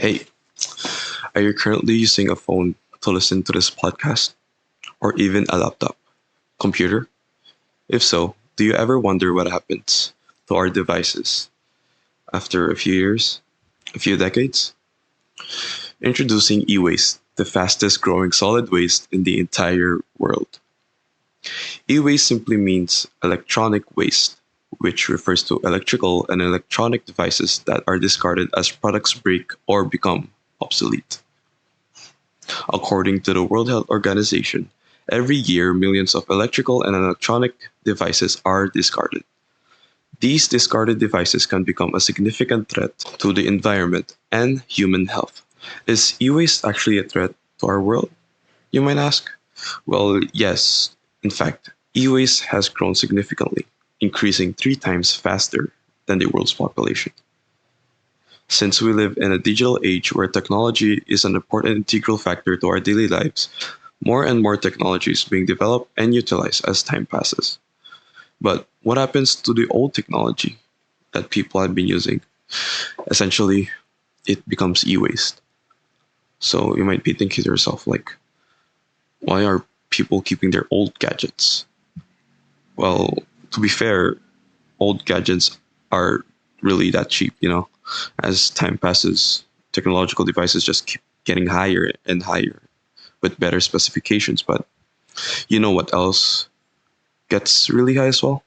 Hey, are you currently using a phone to listen to this podcast? Or even a laptop, computer? If so, do you ever wonder what happens to our devices after a few years, a few decades? Introducing e waste, the fastest growing solid waste in the entire world. E waste simply means electronic waste, which refers to electrical and electronic devices that are discarded as products break or become obsolete. According to the World Health Organization, every year millions of electrical and electronic devices are discarded. These discarded devices can become a significant threat to the environment and human health. Is e waste actually a threat to our world? You might ask. Well, yes. In fact, e waste has grown significantly, increasing 3 times faster than the world's population. Since we live in a digital age where technology is an important integral factor to our daily lives, more and more technology is being developed and utilized as time passes. But what happens to the old technology that people have been using? Essentially, it becomes e waste. So you might be thinking to yourself, like, why are people keeping their old gadgets? Well, to be fair, old gadgets are really that cheap, As time passes, technological devices just keep getting higher and higher with better specifications. But you know what else gets really high as well?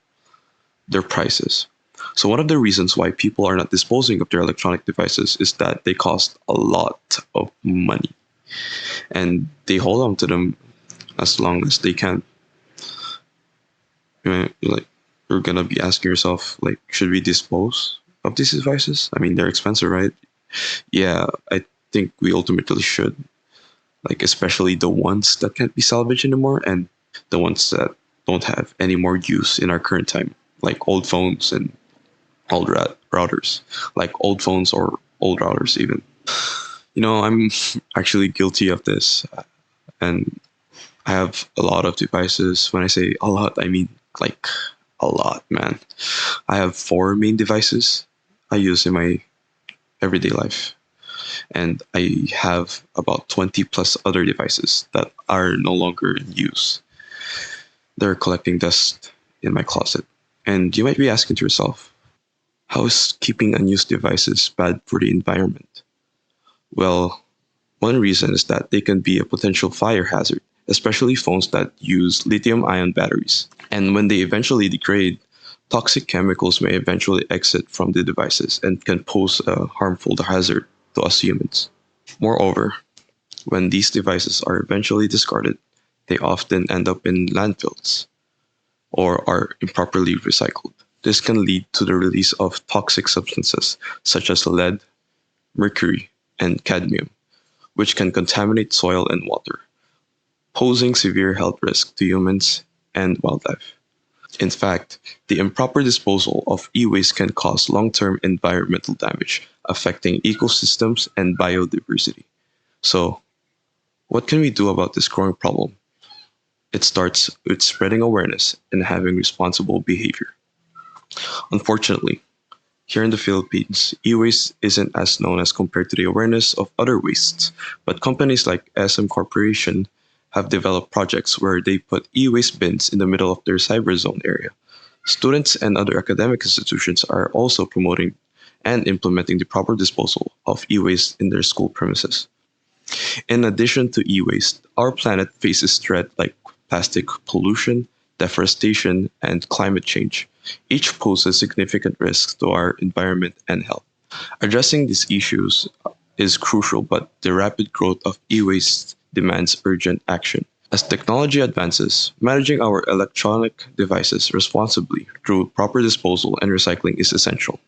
Their prices. So, one of the reasons why people are not disposing of their electronic devices is that they cost a lot of money and they hold on to them as long as they can. Like, you're gonna be asking yourself, like, should we dispose of these devices? I mean, they're expensive, right? Yeah, I think we ultimately should. Like, especially the ones that can't be salvaged anymore and the ones that don't have any more use in our current time, like old phones and old routers, like old phones or old routers, even. I'm actually guilty of this, and I have a lot of devices. When I say a lot, I mean like a lot, man. I have 4 main devices I use in my everyday life, and I have about 20 plus other devices that are no longer in use. They're collecting dust in my closet. And you might be asking to yourself, how is keeping unused devices bad for the environment? Well, one reason is that they can be a potential fire hazard, especially phones that use lithium ion batteries. And when they eventually degrade, toxic chemicals may eventually exit from the devices and can pose a harmful hazard to us humans. Moreover, when these devices are eventually discarded, they often end up in landfills or are improperly recycled. This can lead to the release of toxic substances such as lead, mercury, and cadmium, which can contaminate soil and water, posing severe health risks to humans and wildlife. In fact, the improper disposal of e waste can cause long term environmental damage, affecting ecosystems and biodiversity. So, what can we do about this growing problem? It starts with spreading awareness and having responsible behavior. Unfortunately, here in the Philippines, e-waste isn't as known as compared to the awareness of other wastes, but companies like SM Corporation have developed projects where they put e-waste bins in the middle of their cyber zone area. Students and other academic institutions are also promoting and implementing the proper disposal of e-waste in their school premises. In addition to e-waste, our planet faces threats like plastic pollution, deforestation, and climate change. Each poses significant risks to our environment and health. Addressing these issues is crucial, but the rapid growth of e-waste demands urgent action. As technology advances, managing our electronic devices responsibly through proper disposal and recycling is essential.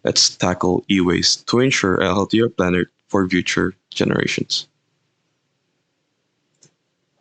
Let's tackle e-waste to ensure a healthier planet for future generations.